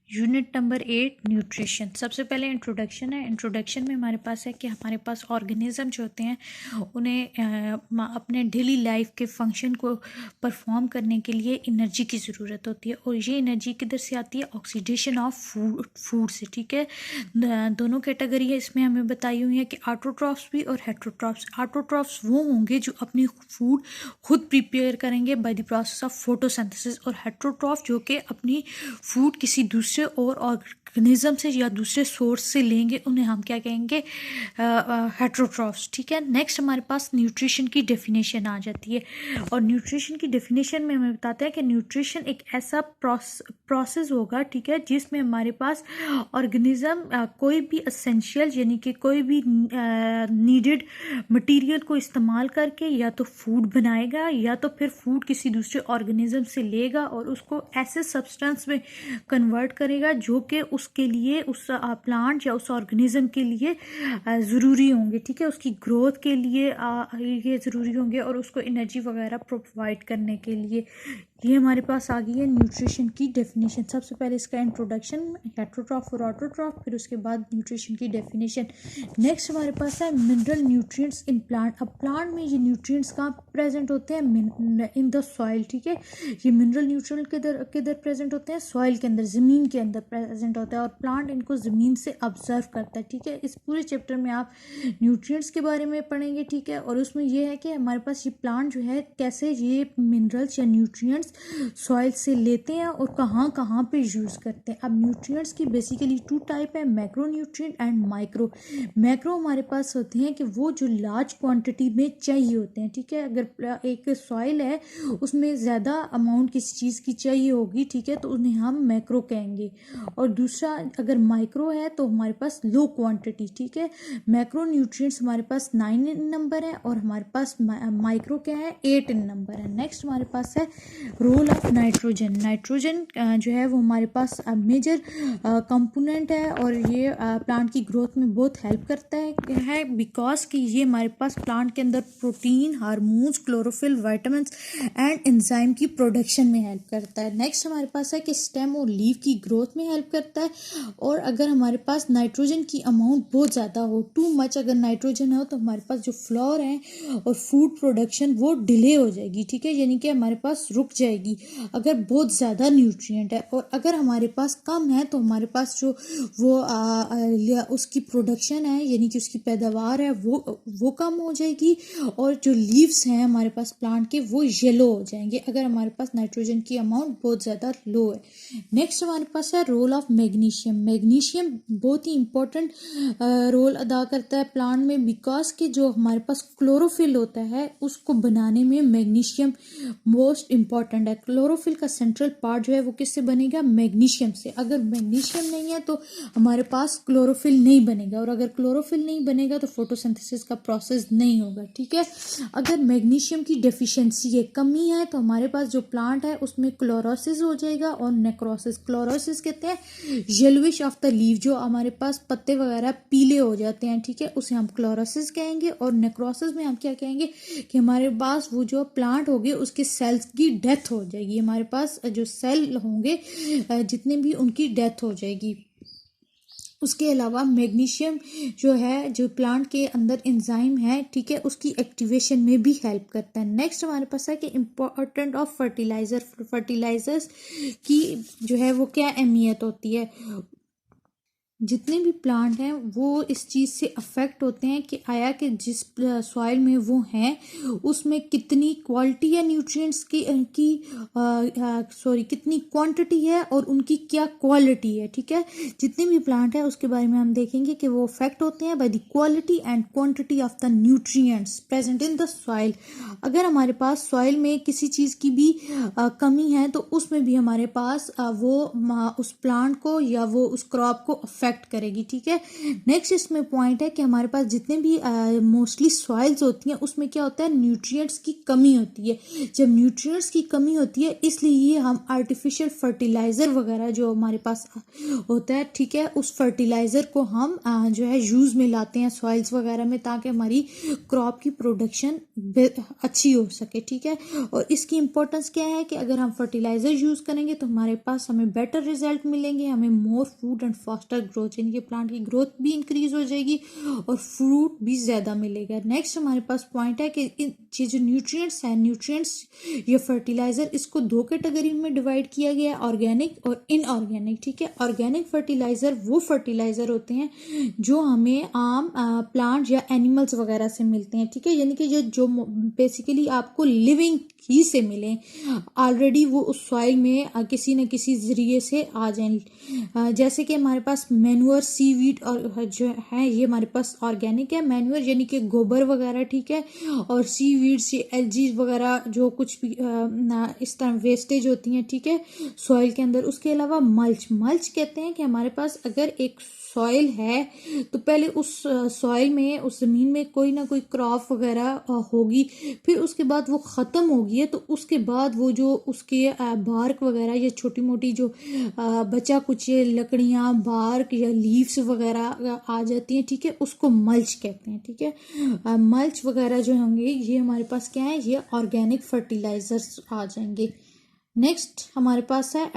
Unit number 8 nutrition. सबसे पहले introduction है। इंट्रोडक्शन में हमारे पास है कि हमारे पास ऑर्गेनिज्म जो होते हैं उन्हें अपने डेली लाइफ के फंक्शन को परफॉर्म करने के लिए एनर्जी की ज़रूरत होती है, और ये एनर्जी किधर से आती है? ऑक्सीडेशन ऑफ फूड से। ठीक है, दोनों कैटेगरी है इसमें हमें बताई हुई है कि ऑटोट्रॉफ्स भी और हेटरोट्रॉफ्स। ऑटोट्रॉफ्स वो होंगे जो अपनी फूड खुद प्रिपेयर करेंगे by the process of photosynthesis, और हेटरोट्रॉफ जो कि अपनी फूड किसी दूसरे और ऑर्गेनिज्म से या दूसरे सोर्स से लेंगे, उन्हें हम क्या कहेंगे? हेटरोट्रॉफ्स। ठीक है, नेक्स्ट हमारे पास न्यूट्रिशन की डेफिनेशन आ जाती है, और न्यूट्रिशन की डेफिनेशन में हमें बताते हैं कि न्यूट्रिशन एक ऐसा प्रोसेस होगा, ठीक है, जिसमें हमारे पास ऑर्गेनिज्म कोई भी असेंशियल यानी कि कोई भी नीडेड मटेरियल को इस्तेमाल करके या तो फूड बनाएगा या तो फिर फूड किसी दूसरे ऑर्गेनिज्म से लेगा और उसको ऐसे सब्सटेंस में कन्वर्ट करेगा जो कि उसके लिए, उस प्लांट या उस ऑर्गेनिज्म के लिए ज़रूरी होंगे। ठीक है, उसकी ग्रोथ के लिए ये ज़रूरी होंगे और उसको एनर्जी वगैरह प्रोवाइड करने के लिए। ये हमारे पास आ गई है न्यूट्रिशन की डेफिनेशन। सबसे पहले इसका इंट्रोडक्शन, हेटरोट्रॉफ और ऑटोट्रॉफ, फिर उसके बाद न्यूट्रिशन की डेफिनेशन। नेक्स्ट हमारे पास है मिनरल न्यूट्रिएंट्स इन प्लांट। अब प्लांट में ये न्यूट्रिएंट्स कहाँ प्रेजेंट होते हैं? In the soil. ठीक है, ये मिनरल न्यूट्रिएंट किधर किधर प्रेजेंट होते हैं? सॉइल के अंदर, ज़मीन के अंदर प्रेजेंट होता है, और प्लांट इनको ज़मीन से ऑब्जर्व करता है। ठीक है, इस पूरे चैप्टर में आप न्यूट्रिएंट्स के बारे में पढ़ेंगे। ठीक है, और उसमें यह है कि हमारे पास ये प्लांट जो है कैसे ये मिनरल्स या न्यूट्रिएंट्स सॉइल से लेते हैं और कहाँ कहाँ पे यूज़ करते हैं। अब न्यूट्रिएंट्स की बेसिकली 2 टाइप है, macro nutrient and micro. Macro हमारे पास होते हैं कि वो जो लार्ज क्वांटिटी में चाहिए होते हैं। ठीक है, अगर एक सॉइल है उसमें ज़्यादा अमाउंट किसी चीज़ की चाहिए होगी, ठीक है, तो उन्हें हम मैक्रो कहेंगे। और दूसरा अगर माइक्रो है तो हमारे पास लो क्वांटिटी। ठीक है, मैक्रो न्यूट्रिएंट्स हमारे पास 9 इन नंबर है और हमारे पास माइक्रो क्या है? 8 इन नंबर है। नेक्स्ट हमारे पास है रोल ऑफ नाइट्रोजन। नाइट्रोजन जो है वो हमारे पास मेजर कंपोनेंट है और ये प्लांट की ग्रोथ में बहुत हेल्प करता है बिकॉज कि ये हमारे पास प्लांट के अंदर protein, hormones, chlorophyll, vitamins and enzyme की प्रोडक्शन में हेल्प करता है। नेक्स्ट हमारे पास है कि स्टेम और लीफ की ग्रोथ में हेल्प करता है, और अगर हमारे पास नाइट्रोजन की अमाउंट बहुत ज़्यादा हो, टू मच अगर नाइट्रोजन हो, तो हमारे पास जो फ्लावर है और फूड प्रोडक्शन वो डिले हो जाएगी। ठीक है, यानी कि हमारे पास रुक जाएगी अगर बहुत ज़्यादा न्यूट्रिएंट है, और अगर हमारे पास कम है तो हमारे पास जो वो उसकी प्रोडक्शन है यानी कि उसकी पैदावार है वो कम हो जाएगी, और जो लीव्स हैं हमारे पास प्लांट के वो येलो हो जाएंगे अगर हमारे पास नाइट्रोजन की अमाउंट बहुत ज़्यादा लो है। नेक्स्ट हमारे पास है रोल ऑफ मैग्नीशियम। मैग्नीशियम बहुत ही इंपॉर्टेंट रोल अदा करता है प्लांट में बिकॉज कि जो हमारे पास क्लोरोफिल होता है उसको बनाने में मैग्नीशियम मोस्ट इम्पॉर्टेंट है। क्लोरोफिल का सेंट्रल पार्ट जो है वो किससे बनेगा? मैग्नीशियम से। अगर मैग्नीशियम नहीं है तो हमारे पास क्लोरोफिल नहीं बनेगा, और अगर क्लोरोफिल नहीं बनेगा तो फोटोसिंथेसिस का प्रोसेस नहीं होगा। ठीक है, अगर मैग्नीशियम की डेफिशिएंसी है, कमी है, तो हमारे पास जो प्लांट है उसमें क्लोरोसिस हो जाएगा और नेक्रोसिस। क्लोरोसिस कहते हैं येलोइश ऑफ द लीफ, जो हमारे पास पत्ते वगैरह पीले हो जाते हैं। ठीक है, उसे हम क्लोरोसिस कहेंगे, और नेक्रोसिस में हम क्या कहेंगे कि हमारे पास वो जो प्लांट होगी उसके सेल्स की डेथ हो जाएगी। हमारे पास जो सेल होंगे जितने भी, उनकी डेथ हो जाएगी। उसके अलावा मैग्नीशियम जो है, जो प्लांट के अंदर एंजाइम है, ठीक है, उसकी एक्टिवेशन में भी हेल्प करता है। नेक्स्ट हमारे पास है कि इम्पोर्टेंट ऑफ फर्टिलाइजर्स की जो है वो क्या अहमियत होती है। जितने भी प्लांट हैं वो इस चीज़ से अफेक्ट होते हैं कि आया कि जिस सॉइल में वो हैं उसमें कितनी क्वालिटी है न्यूट्रिएंट्स की कितनी क्वांटिटी है और उनकी क्या क्वालिटी है। ठीक है, जितने भी प्लांट है उसके बारे में हम देखेंगे कि वो अफेक्ट होते हैं by the quality and quantity of the nutrients present in the soil. अगर हमारे पास सॉइल में किसी चीज़ की भी कमी है तो उसमें भी हमारे पास वो उस प्लांट को या वो उस क्रॉप को इफेक्ट करेगी, ठीक है। नेक्स्ट इसमें पॉइंट है कि हमारे पास जितने भी मोस्टली सॉइल्स होती हैं उसमें क्या होता है, न्यूट्रिएंट्स की कमी होती है। जब न्यूट्रिएंट्स की कमी होती है इसलिए हम आर्टिफिशियल फर्टिलाइजर वगैरह जो हमारे पास होता है, ठीक है, उस फर्टिलाइजर को हम जो है यूज में लाते हैं सॉइल्स वगैरह में, ताकि हमारी क्रॉप की प्रोडक्शन अच्छी हो सके, ठीक है। और इसकी इंपॉर्टेंस क्या है कि अगर हम फर्टिलाइजर यूज करेंगे तो हमारे पास हमें बेटर रिजल्ट मिलेंगे, हमें more food and faster growth, यानी कि प्लांट की ग्रोथ भी इंक्रीज हो जाएगी और फ्रूट भी ज्यादा मिलेगा। नेक्स्ट हमारे पास पॉइंट है कि ये जो न्यूट्रिएंट्स है, न्यूट्रिएंट्स ये फर्टिलाइजर, इसको दो कैटेगरी में डिवाइड किया गया है, ऑर्गेनिक और इनऑर्गेनिक, ठीक है। ऑर्गेनिक फर्टिलाइजर वो फर्टिलाइजर होते हैं जो हमें आम प्लांट या एनिमल्स वगैरह से मिलते हैं, ठीक है, यानी कि जो बेसिकली आपको लिविंग ही से मिले, ऑलरेडी वो उस सॉइल में किसी न किसी जरिए से आ जाए। जैसे कि हमारे पास मैन्योर, सीवीड और जो है ये हमारे पास ऑर्गेनिक है। मैन्योर यानी कि गोबर वगैरह, ठीक है, और सीवीड्स, एलजी वगैरह जो कुछ भी इस तरह वेस्टेज होती हैं, ठीक है, सॉइल के अंदर। उसके अलावा मल्च, मल्च कहते हैं कि हमारे पास अगर एक सॉइल है तो पहले उस सॉइल में, उस जमीन में कोई ना कोई क्रॉप वगैरह होगी, फिर उसके बाद वो खत्म होगी है, तो उसके बाद वो जो उसके बार्क वगैरह या छोटी मोटी जो बचा कुछ लकड़ियां, बार्क या लीव्स वगैरह आ जाती हैं, ठीक है, उसको मल्च कहते हैं, ठीक है। मल्च वगैरह जो होंगे ये हमारे पास क्या है, ये ऑर्गेनिक फर्टिलाइजर्स आ जाएंगे। नेक्स्ट हमारे पास है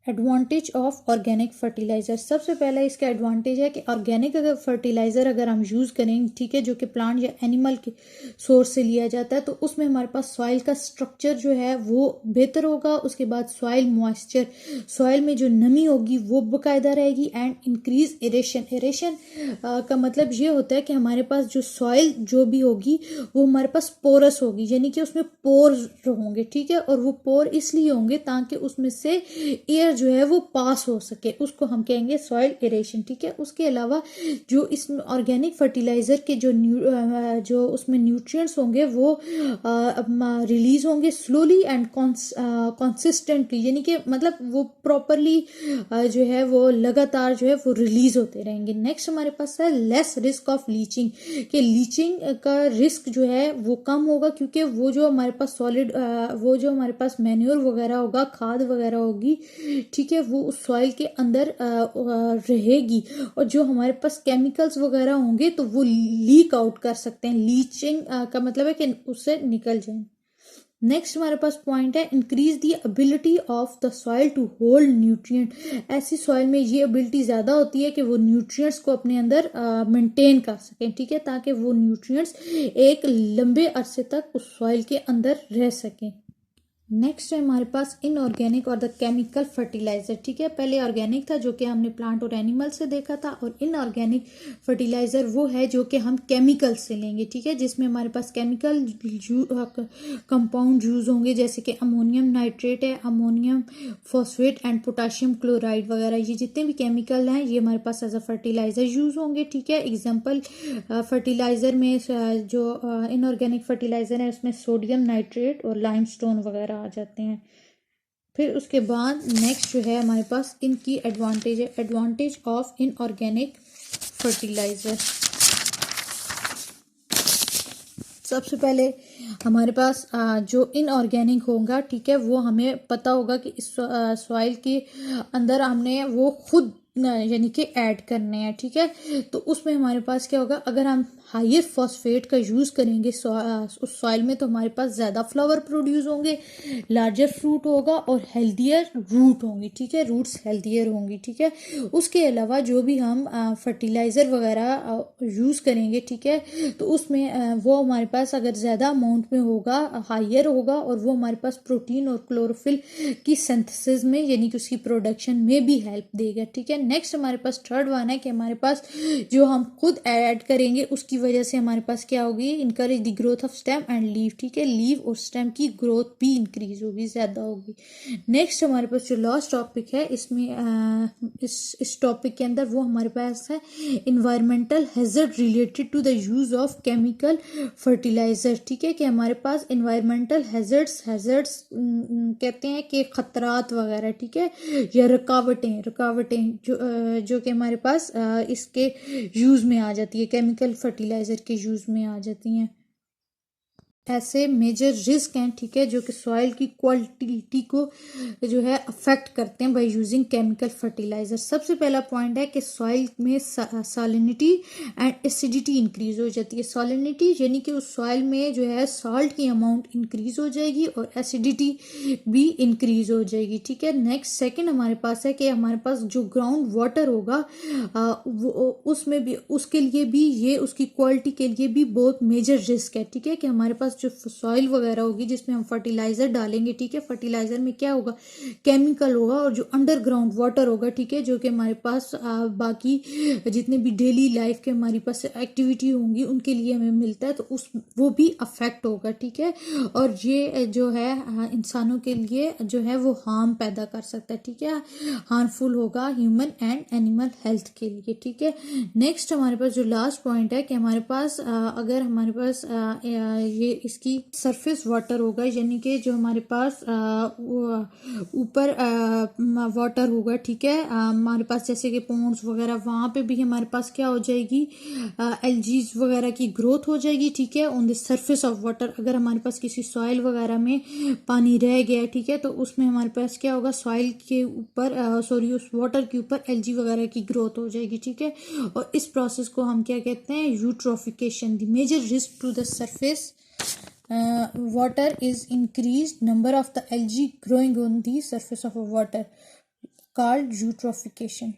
एडवांटेज ऑफ ऑर्गेनिक फर्टिलाइजर। सबसे पहला इसका एडवांटेज है कि ऑर्गेनिक अगर फर्टिलाइजर अगर हम यूज करें, ठीक है, जो कि प्लांट या एनिमल के सोर्स से लिया जाता है, तो उसमें हमारे पास सॉइल का स्ट्रक्चर जो है वो बेहतर होगा। उसके बाद सॉइल मॉइस्चर, सॉइल में जो नमी होगी वो बकायदा रहेगी, एंड इंक्रीज एरेशन। एरेशन का मतलब ये होता है कि हमारे पास जो सॉइल जो भी होगी वो हमारे पास पोरस होगी, यानी कि उसमें पोर होंगे, ठीक है, और वो पोर इसलिए होंगे ताकि उसमें से एयर जो है वो पास हो सके, उसको हम कहेंगे सॉइल एरेशन, ठीक है। उसके अलावा जो इस ऑर्गेनिक फर्टिलाइजर के जो उसमें न्यूट्रिएंट्स होंगे वो रिलीज होंगे स्लोली एंड कंसिस्टेंटली, यानी कि मतलब वो प्रॉपरली जो है वो लगातार जो है वो रिलीज होते रहेंगे। नेक्स्ट हमारे पास है लेस रिस्क ऑफ लीचिंग, कि लीचिंग का रिस्क जो है वो कम होगा, क्योंकि वो जो हमारे पास सॉलिड वो जो हमारे पास मैन्योर वगैरह होगा, खाद वगैरह होगी, ठीक है, वो उस सॉइल के अंदर रहेगी, और जो हमारे पास केमिकल्स वगैरह होंगे तो वो लीक आउट कर सकते हैं। लीचिंग का मतलब है कि उससे निकल जाए। नेक्स्ट हमारे पास पॉइंट है increase the ability of the soil to hold nutrient. ऐसी सॉइल में ये एबिलिटी ज्यादा होती है कि वो न्यूट्रिएंट्स को अपने अंदर मेंटेन कर सकें, ठीक है, ताकि वो न्यूट्रिएंट्स एक लंबे अरसे तक उस सॉइल के अंदर रह सकें। नेक्स्ट है हमारे पास इनऑर्गेनिक और द केमिकल फर्टिलाइजर, ठीक है। पहले ऑर्गेनिक था जो कि हमने प्लांट और एनिमल से देखा था, और इनऑर्गेनिक फर्टिलाइजर वो है जो कि हम केमिकल से लेंगे, ठीक है, जिसमें हमारे पास केमिकल कंपाउंड यूज होंगे, जैसे कि अमोनियम नाइट्रेट है, ammonium phosphate and potassium chloride वगैरह, ये जितने भी केमिकल हैं ये हमारे पास एज अ फर्टिलाइजर यूज होंगे, ठीक है। एग्जाम्पल फर्टिलाइजर में जो इनऑर्गेनिक फर्टिलाइजर है उसमें सोडियम नाइट्रेट और लाइमस्टोन वगैरह आ जाते हैं। फिर उसके बाद नेक्स्ट जो है हमारे पास इनकी एडवांटेज है, एडवांटेज ऑफ इनऑर्गेनिक फर्टिलाइजर। सबसे पहले हमारे पास जो इनऑर्गेनिक होगा, ठीक है, वो हमें पता होगा कि इस सॉइल के अंदर हमने वो खुद यानी कि ऐड करने हैं, ठीक है। तो उसमें हमारे पास क्या होगा, अगर हम हायर फॉस्फेट का यूज करेंगे उस सॉइल में, तो हमारे पास ज्यादा फ्लावर प्रोड्यूस होंगे, लार्जर फ्रूट होगा और हेल्दियर रूट होंगी, ठीक है, रूट्स हेल्दियर होंगी, ठीक है। उसके अलावा जो भी हम फर्टिलाइजर वगैरह यूज करेंगे, ठीक है, तो उसमें वो हमारे पास अगर ज्यादा अमाउंट में होगा, हायर होगा, और वो हमारे पास प्रोटीन और क्लोरोफिल की सिंथेसिस में यानी कि उसकी प्रोडक्शन में भी हेल्प देगा, ठीक है। नेक्स्ट हमारे पास थर्ड वन है कि हमारे पास जो हम खुद ऐड करेंगे उसकी वजह से हमारे पास क्या होगी, encourage the growth of stem and leave, ठीक है, लीव और स्टेम की ग्रोथ भी इंक्रीज होगी, ज़्यादा होगी। नेक्स्ट हमारे पास जो लास्ट टॉपिक है इसमें इस टॉपिक के अंदर वो हमारे पास है environmental hazard related to the use of chemical fertiliser, ठीक है, कि हमारे पास इन्वायरमेंटल हैजर्ड्स कहते हैं कि खतरात वगैरह, ठीक है, या रुकावटें जो कि हमारे पास इसके यूज़ में आ जाती है, केमिकल फर्टिलाइज़र के यूज़ में आ जाती हैं। ऐसे मेजर रिस्क हैं, ठीक है, जो कि सॉइल की क्वालिटी को जो है अफेक्ट करते हैं बाय यूजिंग केमिकल फर्टिलाइजर। सबसे पहला पॉइंट है कि सॉइल में सैलिनिटी एंड एसिडिटी इंक्रीज हो जाती है। सॉलिनिटी यानी कि उस सॉइल में जो है सॉल्ट की अमाउंट इंक्रीज हो जाएगी और एसिडिटी भी इंक्रीज हो जाएगी, ठीक है। नेक्स्ट सेकंड हमारे पास है कि हमारे पास जो ग्राउंड वाटर होगा उसमें भी, उसके लिए भी, ये उसकी क्वालिटी के लिए भी बहुत मेजर रिस्क है, ठीक है, कि हमारे पास जो सॉइल वगैरह होगी जिसमें हम फर्टिलाइजर डालेंगे, ठीक है, फर्टिलाइजर में क्या होगा, केमिकल होगा, और जो अंडरग्राउंड वाटर होगा, ठीक है, जो कि हमारे पास बाकी जितने भी डेली लाइफ के हमारे पास एक्टिविटी होंगी उनके लिए हमें मिलता है, तो वो भी अफेक्ट होगा, ठीक है, और ये जो है इंसानों के लिए जो है वो हार्म पैदा कर सकता है, ठीक है, हार्मफुल होगा ह्यूमन एंड एनिमल हेल्थ के लिए, ठीक है। नेक्स्ट हमारे पास जो लास्ट पॉइंट है कि हमारे पास अगर हमारे पास ये इसकी सरफेस वाटर होगा, यानी कि जो हमारे पास ऊपर वाटर होगा, ठीक है, हमारे पास जैसे कि पॉन्ड्स वगैरह, वहाँ पे भी हमारे पास क्या हो जाएगी, एल्जीज वगैरह की ग्रोथ हो जाएगी, ठीक है, on the surface of water. अगर हमारे पास किसी सॉइल वगैरह में पानी रह गया, ठीक है, तो उसमें हमारे पास क्या होगा, सॉइल के ऊपर उस वाटर के ऊपर एल्जी वगैरह की ग्रोथ हो जाएगी, ठीक है, और इस प्रोसेस को हम क्या कहते हैं, eutrophication. The major risk to the surface water is increased number of the algae growing on the surface of a water called eutrophication.